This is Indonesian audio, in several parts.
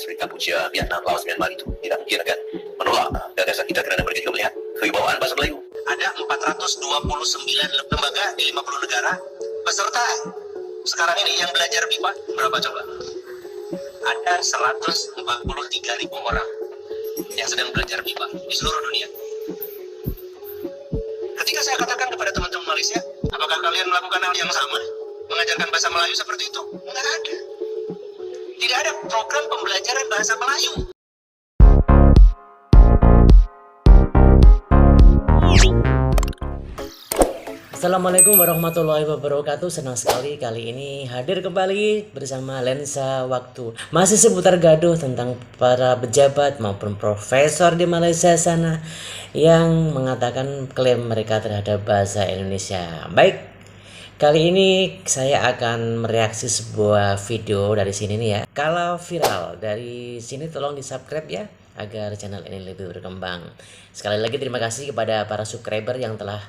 seperti Kampuchea, Vietnam, Laos, Myanmar itu tidak mungkin akan menolak gagasan kita karena mereka juga melihat kewibawaan bahasa Melayu. Ada 429 lembaga di 50 negara. Peserta sekarang ini yang belajar BIPA berapa coba? Ada 143.000 orang yang sedang belajar BIPA di seluruh dunia. Ketika saya katakan kepada teman-teman Malaysia, apakah kalian melakukan hal yang sama? Mengajarkan bahasa Melayu seperti itu? Enggak ada. Tidak ada program pembelajaran bahasa Melayu. Assalamualaikum warahmatullahi wabarakatuh. Senang sekali kali ini hadir kembali bersama Lensa Waktu. Masih seputar gaduh tentang para pejabat maupun profesor di Malaysia sana yang mengatakan klaim mereka terhadap bahasa Indonesia. Baik, kali ini saya akan mereaksi sebuah video dari sini nih ya. Kalau viral dari sini tolong di subscribe ya, agar channel ini lebih berkembang. Sekali lagi terima kasih kepada para subscriber yang telah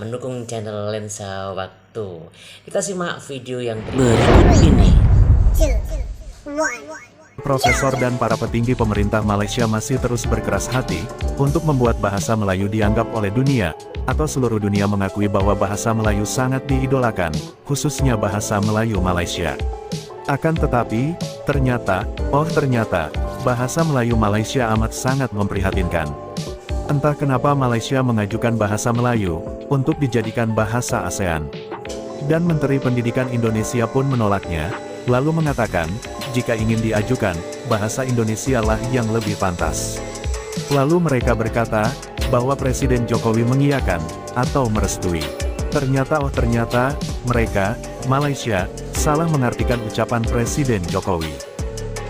mendukung channel Lensa Waktu. Kita simak video yang berikut ini. Profesor dan para petinggi pemerintah Malaysia masih terus berkeras hati untuk membuat bahasa Melayu dianggap oleh dunia, atau seluruh dunia mengakui bahwa bahasa Melayu sangat diidolakan, khususnya bahasa Melayu Malaysia. Akan tetapi, ternyata, bahasa Melayu Malaysia amat sangat memprihatinkan. Entah kenapa Malaysia mengajukan bahasa Melayu untuk dijadikan bahasa ASEAN. Dan Menteri Pendidikan Indonesia pun menolaknya, lalu mengatakan, jika ingin diajukan, bahasa Indonesia lah yang lebih pantas. Lalu mereka berkata, bahwa Presiden Jokowi mengiyakan, atau merestui. Ternyata mereka, Malaysia, salah mengartikan ucapan Presiden Jokowi.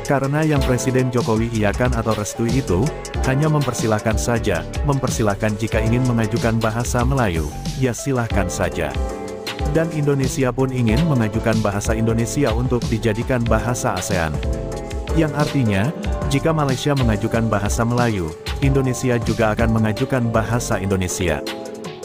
Karena yang Presiden Jokowi iakan atau restui itu, hanya mempersilahkan saja, mempersilahkan jika ingin mengajukan bahasa Melayu, ya silahkan saja. Dan Indonesia pun ingin mengajukan bahasa Indonesia untuk dijadikan bahasa ASEAN. Yang artinya, jika Malaysia mengajukan bahasa Melayu, Indonesia juga akan mengajukan bahasa Indonesia.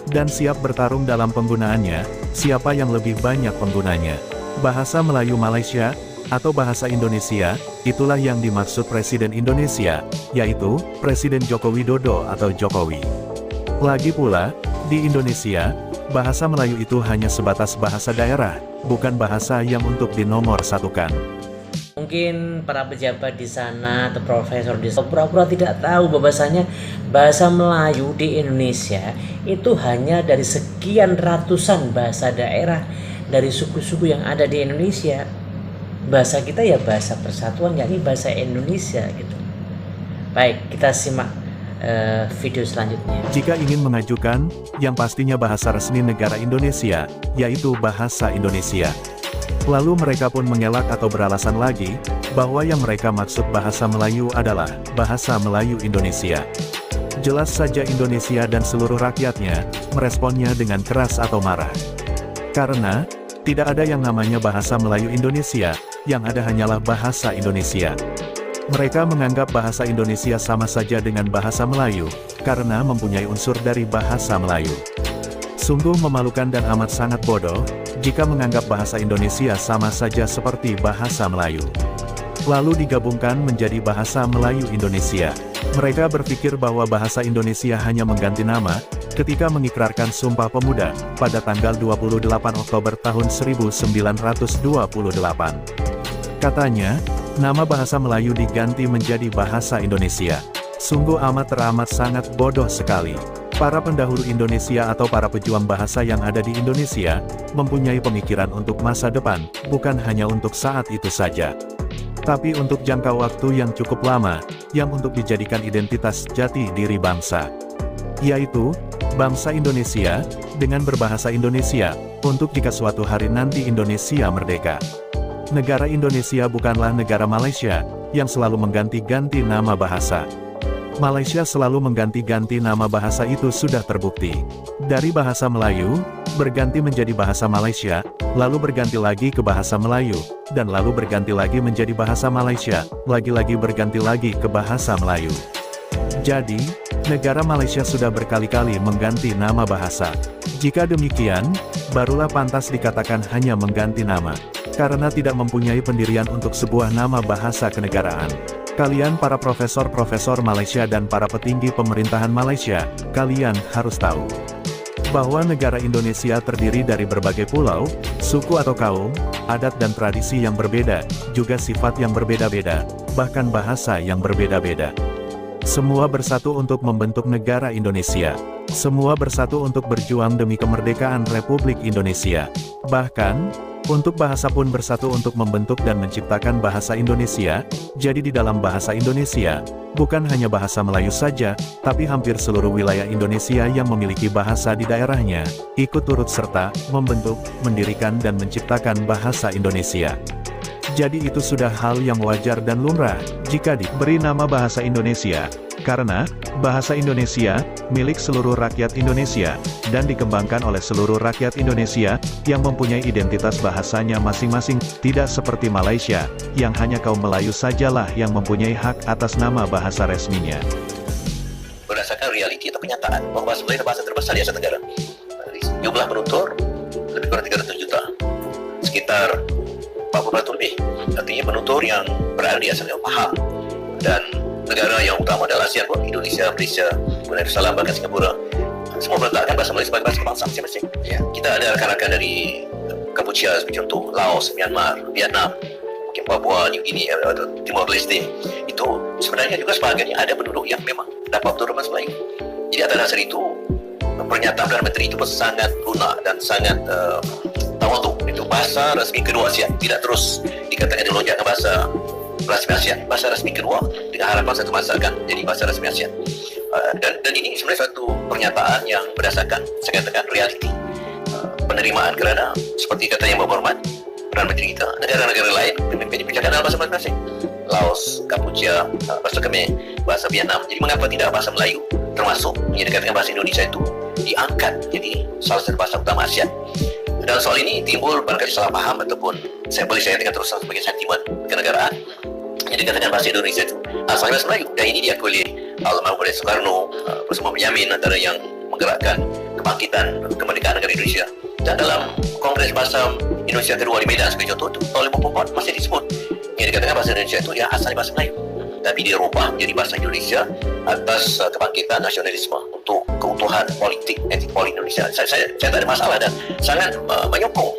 Dan siap bertarung dalam penggunaannya, siapa yang lebih banyak penggunanya. Bahasa Melayu Malaysia, atau bahasa Indonesia, itulah yang dimaksud Presiden Indonesia, yaitu Presiden Joko Widodo atau Jokowi. Lagi pula, di Indonesia, bahasa Melayu itu hanya sebatas bahasa daerah, bukan bahasa yang untuk dinomorsatukan. Mungkin para pejabat di sana atau profesor di sana pura-pura tidak tahu bahwasanya bahasa Melayu di Indonesia itu hanya dari sekian ratusan bahasa daerah dari suku-suku yang ada di Indonesia. Bahasa kita ya bahasa persatuan, yakni bahasa Indonesia gitu. Baik, kita simak video selanjutnya. Jika ingin mengajukan, yang pastinya bahasa resmi negara Indonesia, yaitu bahasa Indonesia. Lalu mereka pun mengelak atau beralasan lagi, bahwa yang mereka maksud bahasa Melayu adalah bahasa Melayu Indonesia. Jelas saja Indonesia dan seluruh rakyatnya meresponnya dengan keras atau marah. Karena tidak ada yang namanya bahasa Melayu Indonesia, yang ada hanyalah bahasa Indonesia. Mereka menganggap bahasa Indonesia sama saja dengan bahasa Melayu, karena mempunyai unsur dari bahasa Melayu. Sungguh memalukan dan amat sangat bodoh, jika menganggap bahasa Indonesia sama saja seperti bahasa Melayu. Lalu digabungkan menjadi bahasa Melayu Indonesia. Mereka berpikir bahwa bahasa Indonesia hanya mengganti nama, ketika mengikrarkan Sumpah Pemuda, pada tanggal 28 Oktober tahun 1928. Katanya, nama bahasa Melayu diganti menjadi bahasa Indonesia. Sungguh teramat sangat bodoh sekali. Para pendahulu Indonesia atau para pejuang bahasa yang ada di Indonesia, mempunyai pemikiran untuk masa depan, bukan hanya untuk saat itu saja. Tapi untuk jangka waktu yang cukup lama, yang untuk dijadikan identitas jati diri bangsa. Yaitu, bangsa Indonesia, dengan berbahasa Indonesia, untuk jika suatu hari nanti Indonesia merdeka. Negara Indonesia bukanlah negara Malaysia, yang selalu mengganti-ganti nama bahasa. Malaysia selalu mengganti-ganti nama bahasa itu sudah terbukti. Dari bahasa Melayu, berganti menjadi bahasa Malaysia, lalu berganti lagi ke bahasa Melayu, dan lalu berganti lagi menjadi bahasa Malaysia, lagi-lagi berganti lagi ke bahasa Melayu. Jadi, negara Malaysia sudah berkali-kali mengganti nama bahasa. Jika demikian, barulah pantas dikatakan hanya mengganti nama. karena tidak mempunyai pendirian untuk sebuah nama bahasa kenegaraan. Kalian para profesor-profesor Malaysia dan para petinggi pemerintahan Malaysia, kalian harus tahu bahwa negara Indonesia terdiri dari berbagai pulau, suku atau kaum, adat dan tradisi yang berbeda, juga sifat yang berbeda-beda, bahkan bahasa yang berbeda-beda. Semua bersatu untuk membentuk negara Indonesia. Semua bersatu untuk berjuang demi kemerdekaan Republik Indonesia. Bahkan, untuk bahasa pun bersatu untuk membentuk dan menciptakan bahasa Indonesia. Jadi di dalam bahasa Indonesia, bukan hanya bahasa Melayu saja, tapi hampir seluruh wilayah Indonesia yang memiliki bahasa di daerahnya, ikut turut serta, membentuk, mendirikan dan menciptakan bahasa Indonesia. Jadi itu sudah hal yang wajar dan lumrah, jika diberi nama bahasa Indonesia. Karena, bahasa Indonesia, milik seluruh rakyat Indonesia, dan dikembangkan oleh seluruh rakyat Indonesia, yang mempunyai identitas bahasanya masing-masing, tidak seperti Malaysia, yang hanya kaum Melayu sajalah yang mempunyai hak atas nama bahasa resminya. Berdasarkan realiti atau kenyataan bahwa bahasa Melayu adalah bahasa terbesar di Asia Tenggara. Jumlah penutur lebih kurang 300 juta, sekitar 40% lebih. Artinya penutur yang berada di Asia Tenggara paham, dan negara yang utama adalah ASEAN pun, Indonesia, Malaysia, Brunei Darussalam, bahkan Singapura, semua meletakkan bahasa Melayu sebagai bahasa kebangsaan masing-masing. Ya, kita ada rakan-rakan dari Kampuchia sebagai contoh, Laos, Myanmar, Vietnam, mungkin Papua New Guinea atau Timor Leste. Itu sebenarnya juga sebahagiannya ada penduduk yang memang dapat bertutur bahasa Melayu. Jadi atas dasar itu, pernyataan Perdana Menteri itu pun sangat lunak dan sangat tawadu. Itu bahasa resmi kedua ASEAN, tidak terus dikatakan dilonjakkan bahasa resmi ASEAN, bahasa resmi kedua dengan harapan satu masa akan jadi bahasa resmi ASEAN. Dan ini sebenarnya satu pernyataan yang berdasarkan, saya katakan, realiti penerimaan, kerana seperti kata yang berhormat Perdana Menteri kita, negara-negara lain pemimpin dipercakapkan dalam bahasa Melayu. Laos, Kampuchia, bahasa Khmer, bahasa Vietnam. Jadi mengapa tidak bahasa Melayu termasuk yang dikatakan bahasa Indonesia itu diangkat jadi salah satu bahasa utama ASEAN? Dan soal ini timbul barangkali salah paham ataupun saya dengan terus sebagai sentimen kenegaraan. Yang dikatakan bahasa Indonesia itu asalnya bahasa Melayu, dan ini diakui oleh almarhum Presiden Soekarno bersama Benyamin, antara yang menggerakkan kebangkitan kemerdekaan negara Indonesia. Dan dalam Kongres Bahasa Indonesia kedua di Medan sebagai contoh itu tahun 54 masih disebut yang dikatakan bahasa Indonesia itu ya asalnya bahasa Melayu, tapi dirubah menjadi bahasa Indonesia atas kebangkitan nasionalisme untuk keutuhan politik, etik politik Indonesia. Saya tak ada masalah dan sangat menyokong,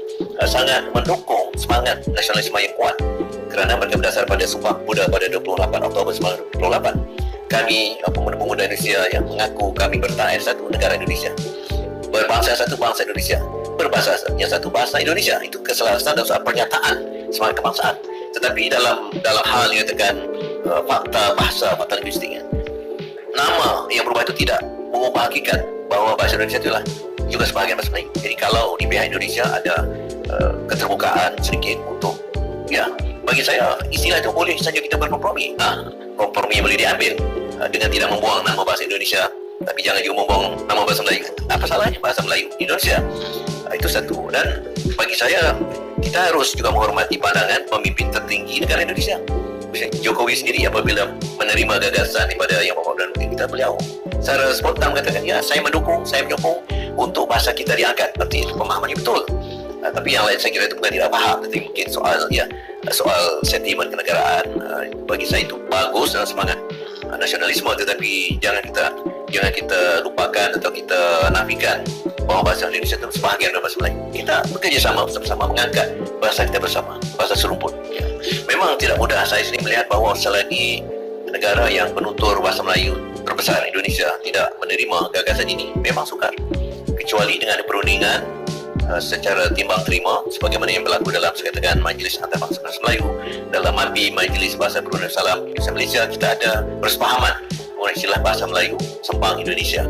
sangat mendukung semangat nasionalisme yang kuat, kerana mereka berdasar pada Sumpah Pemuda pada 28 Oktober 1928. Kami pemuda-pemuda Indonesia yang mengaku kami bertahan satu negara Indonesia, berbangsa satu bangsa Indonesia, berbahasa yang satu bahasa Indonesia. Itu keselarasan dan soal pernyataan semangat kebangsaan. Tetapi dalam hal yang dikatakan fakta bahasa, fakta linguistiknya, nama yang berubah itu tidak mengubah hakikat bahwa bahasa Indonesia itulah juga sebahagian bahasa Melayu. Jadi kalau di pihak Indonesia ada keterbukaan sedikit untuk, ya, bagi saya istilah itu boleh saja kita berkompromi. Kompromi boleh diambil dengan tidak membuang nama bahasa Indonesia, tapi jangan juga membuang nama bahasa Melayu. Apa salahnya bahasa Melayu di Indonesia? Itu satu. Dan bagi saya, kita harus juga menghormati pandangan pemimpin tertinggi negara Indonesia. Misalnya Jokowi sendiri apabila menerima gagasan daripada yang Bapak dan kita, beliau secara spontan mengatakan, ya, saya mendukung, saya menyokong untuk bahasa kita diangkat. Berarti pemahamannya betul. Tapi yang lain saya kira itu bukan tidak paham, tapi mungkin soal sentimen kenegaraan. Bagi saya itu bagus dalam semangat nasionalisme, tetapi jangan kita lupakan atau kita nafikan bahwa bahasa Indonesia itu sebahagian dari bahasa Melayu. Kita bekerja sama bersama mengangkat bahasa kita bersama, bahasa serumpun. Ya. Memang tidak mudah. Saya sendiri melihat bahwa selagi negara yang penutur bahasa Melayu terbesar Indonesia tidak menerima gagasan ini, memang sukar. Kecuali dengan perundingan secara timbang terima, sebagaimana yang berlaku dalam sekatakan Majlis Antarabangsa Bahasa Melayu, dalam MABI, Majlis Bahasa Brunei Darussalam Indonesia Malaysia, kita ada persepahaman mengenai istilah bahasa Melayu Sembang Indonesia.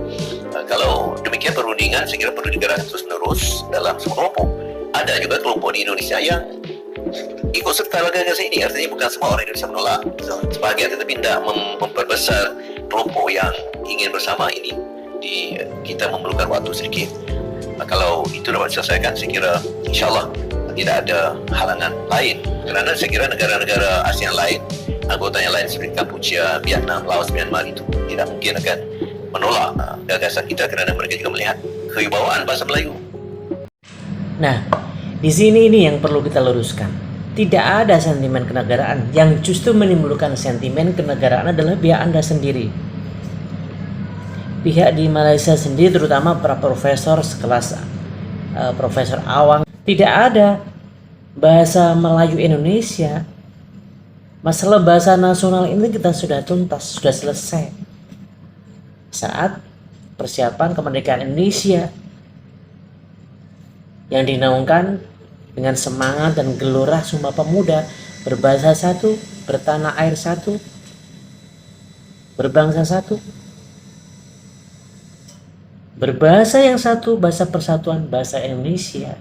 Kalau demikian perundingan, saya kira perlu digerakkan terus-menerus dalam semua kelompok. Ada juga kelompok di Indonesia yang ikut serta gagasan ini, artinya bukan semua orang Indonesia menolak sebahagian, tetapi tidak memperbesar kelompok yang ingin bersama ini. Kita memerlukan waktu sedikit. Kalau itu dapat diselesaikan, saya kira insyaAllah tidak ada halangan lain. Kerana saya kira negara-negara ASEAN lain, anggota yang lain seperti Kampuchia, Vietnam, Laos, Myanmar itu tidak mungkin akan menolak gagasan kita, kerana mereka juga melihat kewibawaan bahasa Melayu. Nah, Di sini ini yang perlu kita luruskan. Tidak ada sentimen kenegaraan. Yang justru menimbulkan sentimen kenegaraan adalah pihak Anda sendiri. Pihak di Malaysia sendiri, terutama para profesor sekelas Profesor Awang, tidak ada bahasa Melayu Indonesia. Masalah bahasa nasional ini kita sudah tuntas, sudah selesai saat persiapan kemerdekaan Indonesia yang dinaungkan dengan semangat dan gelora Sumpah Pemuda, berbahasa satu, bertanah air satu, berbangsa satu, berbahasa yang satu, bahasa persatuan, bahasa Indonesia.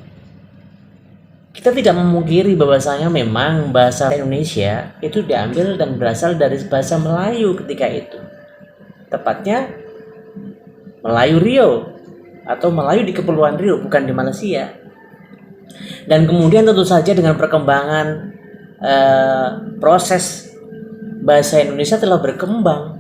Kita tidak memungkiri bahwasanya memang bahasa Indonesia itu diambil dan berasal dari bahasa Melayu ketika itu. Tepatnya Melayu Riau atau Melayu di Kepulauan Riau, bukan di Malaysia. Dan kemudian tentu saja dengan perkembangan proses bahasa Indonesia telah berkembang.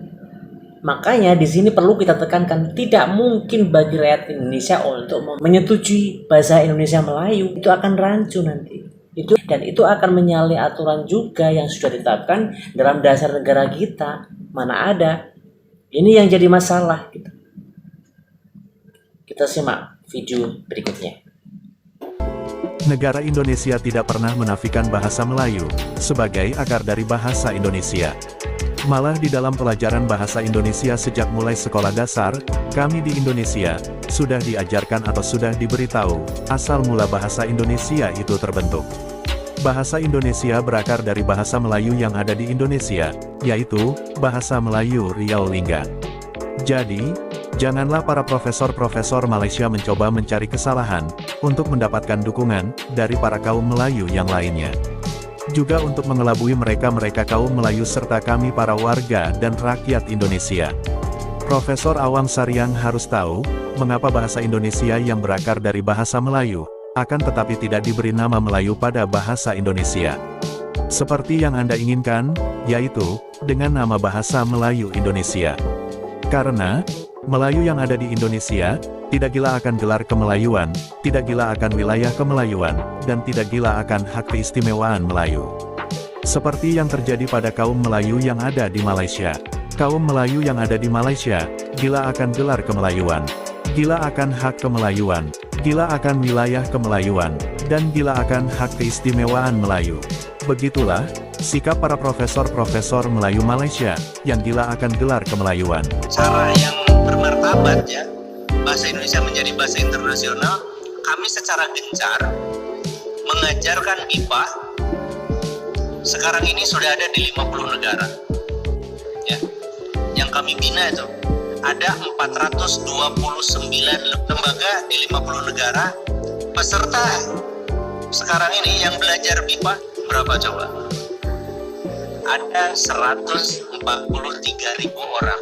Makanya di sini perlu kita tekankan, tidak mungkin bagi rakyat Indonesia untuk menyetujui bahasa Indonesia Melayu. Itu akan rancu nanti. Itu akan menyalahi aturan juga yang sudah ditetapkan dalam dasar negara kita. Mana ada. Ini yang jadi masalah. Kita simak video berikutnya. Negara Indonesia tidak pernah menafikan bahasa Melayu sebagai akar dari bahasa Indonesia. Malah di dalam pelajaran bahasa Indonesia sejak mulai sekolah dasar, kami di Indonesia sudah diajarkan atau sudah diberitahu asal mula bahasa Indonesia itu terbentuk. Bahasa Indonesia berakar dari bahasa Melayu yang ada di Indonesia, yaitu bahasa Melayu Riau Lingga. Jadi, janganlah para profesor-profesor Malaysia mencoba mencari kesalahan untuk mendapatkan dukungan dari para kaum Melayu yang lainnya. Juga untuk mengelabui mereka kaum Melayu serta kami para warga dan rakyat Indonesia. Profesor Awang Saryang harus tahu, mengapa bahasa Indonesia yang berakar dari bahasa Melayu, akan tetapi tidak diberi nama Melayu pada bahasa Indonesia. Seperti yang Anda inginkan, yaitu, dengan nama bahasa Melayu Indonesia. Karena, Melayu yang ada di Indonesia, tidak gila akan gelar kemelayuan, tidak gila akan wilayah kemelayuan, dan tidak gila akan hak keistimewaan Melayu. Seperti yang terjadi pada kaum Melayu yang ada di Malaysia. Kaum Melayu yang ada di Malaysia, gila akan gelar kemelayuan, gila akan hak kemelayuan, gila akan wilayah kemelayuan, dan gila akan hak keistimewaan Melayu. Begitulah sikap para profesor-profesor Melayu Malaysia yang gila akan gelar kemelayuan. Cara yang bermartabat ya, bahasa Indonesia menjadi bahasa internasional, kami secara gencar mengajarkan IPA. Sekarang ini sudah ada di 50 negara. Ya. Yang kami bina itu ada 429 lembaga di 50 negara. Peserta sekarang ini yang belajar BIPA berapa coba? Ada 143.000 orang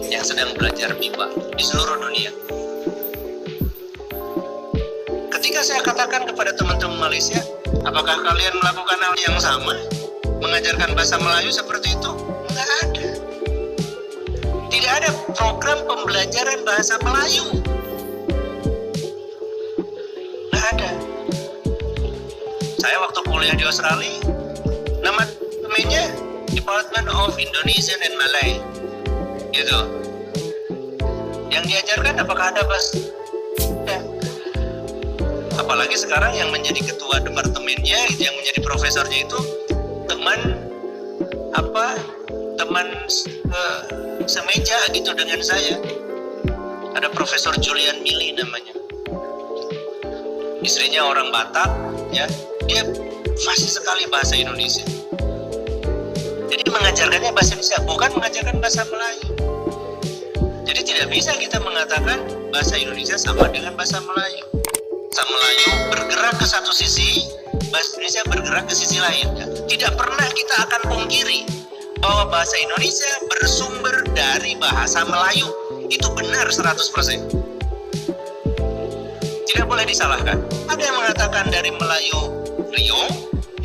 yang sedang belajar BIPA di seluruh dunia. Ketika saya katakan kepada teman-teman Malaysia, apakah kalian melakukan hal yang sama? Mengajarkan bahasa Melayu seperti itu? Enggak ada. Tidak ada program pembelajaran bahasa Melayu. Enggak ada. Saya waktu kuliah di Australia, nama domainnya Department of Indonesian and Malay. Gitu. Yang diajarkan apakah ada bahasa? Ya. Apalagi sekarang yang menjadi ketua departemennya, yang menjadi profesornya itu teman semeja gitu dengan saya. Ada Profesor Julian Mili namanya. Istrinya orang Batak, ya. Dia fasih sekali bahasa Indonesia. Jadi mengajarkannya bahasa Indonesia, bukan mengajarkan bahasa Melayu. Jadi tidak bisa kita mengatakan bahasa Indonesia sama dengan bahasa Melayu. Bahasa Melayu bergerak ke satu sisi, bahasa Indonesia bergerak ke sisi lain. Tidak pernah kita akan pungkiri bahwa bahasa Indonesia bersumber dari bahasa Melayu. Itu benar 100%. Tidak boleh disalahkan. Ada yang mengatakan dari Melayu Riau,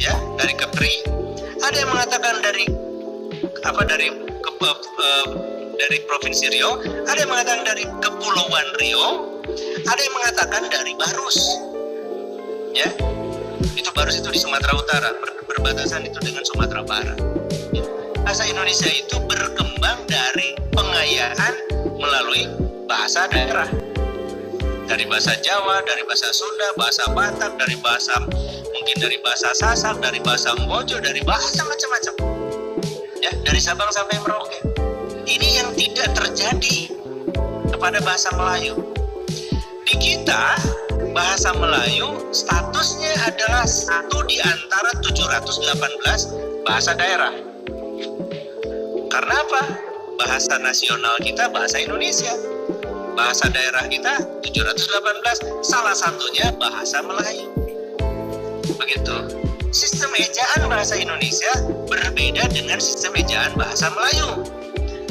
ya, dari Kepri. Ada yang mengatakan dari Provinsi Riau, ada yang mengatakan dari Kepulauan Riau, ada yang mengatakan dari Barus. ya. Itu baru itu di Sumatera Utara, berbatasan itu dengan Sumatera Barat. Ya. Bahasa Indonesia itu berkembang dari pengayaan melalui bahasa daerah. Dari bahasa Jawa, dari bahasa Sunda, bahasa Batak, dari bahasa Sasak, dari bahasa Mbojo, dari bahasa macam-macam. Ya, dari Sabang sampai Merauke. Ini yang tidak terjadi kepada bahasa Melayu. Di kita, bahasa Melayu statusnya adalah satu di antara 718 bahasa daerah. Karena apa? Bahasa nasional kita bahasa Indonesia. Bahasa daerah kita 718, salah satunya bahasa Melayu. Begitu. Sistem ejaan bahasa Indonesia berbeda dengan sistem ejaan bahasa Melayu.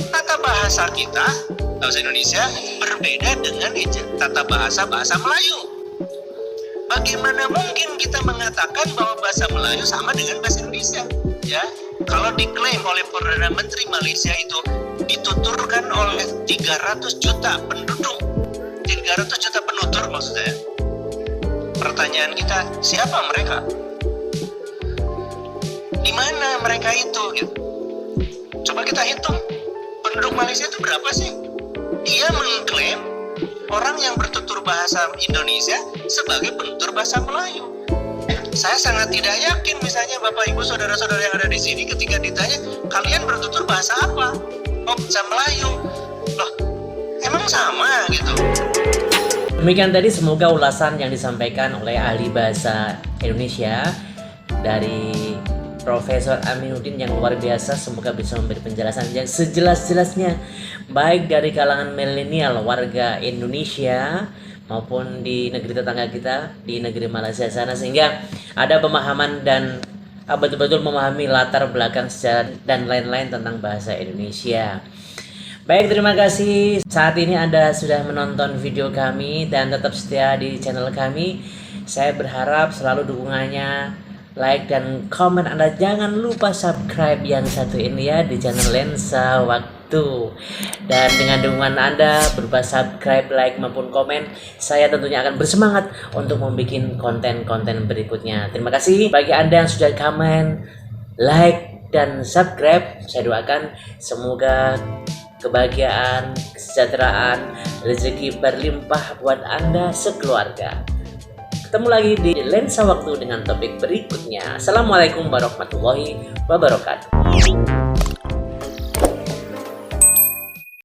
Tata bahasa kita, bahasa Indonesia, berbeda dengan tata bahasa Melayu. Bagaimana mungkin kita mengatakan bahwa bahasa Melayu sama dengan bahasa Indonesia? Ya, kalau diklaim oleh Perdana Menteri Malaysia itu dituturkan oleh 300 juta penduduk, 300 juta penutur maksud saya. Pertanyaan kita, siapa mereka? Di mana mereka itu? Gitu. Coba kita hitung, penduduk Malaysia itu berapa sih? Dia mengklaim orang yang bertutur bahasa Indonesia sebagai penutur bahasa Melayu. Saya sangat tidak yakin misalnya Bapak Ibu saudara-saudara yang ada di sini ketika ditanya, kalian bertutur bahasa apa? Oh, bahasa Melayu. Loh, emang sama gitu. Demikian tadi semoga ulasan yang disampaikan oleh ahli bahasa Indonesia dari Profesor Aminuddin yang luar biasa, semoga bisa memberi penjelasan yang sejelas-jelasnya baik dari kalangan milenial warga Indonesia maupun di negeri tetangga kita di negeri Malaysia sana, sehingga ada pemahaman dan betul-betul memahami latar belakang sejarah dan lain-lain tentang bahasa Indonesia. Baik, terima kasih. Saat ini Anda sudah menonton video kami dan tetap setia di channel kami. Saya berharap selalu dukungannya, like dan komen Anda. Jangan lupa subscribe yang satu ini ya di channel Lensa Waktu. Dan dengan dukungan Anda berupa subscribe, like maupun komen, saya tentunya akan bersemangat untuk membuat konten-konten berikutnya. Terima kasih bagi Anda yang sudah komen, like dan subscribe. Saya doakan semoga kebahagiaan, kesejahteraan, rezeki berlimpah buat Anda sekeluarga. Ketemu lagi di Lensa Waktu dengan topik berikutnya. Assalamualaikum warahmatullahi wabarakatuh.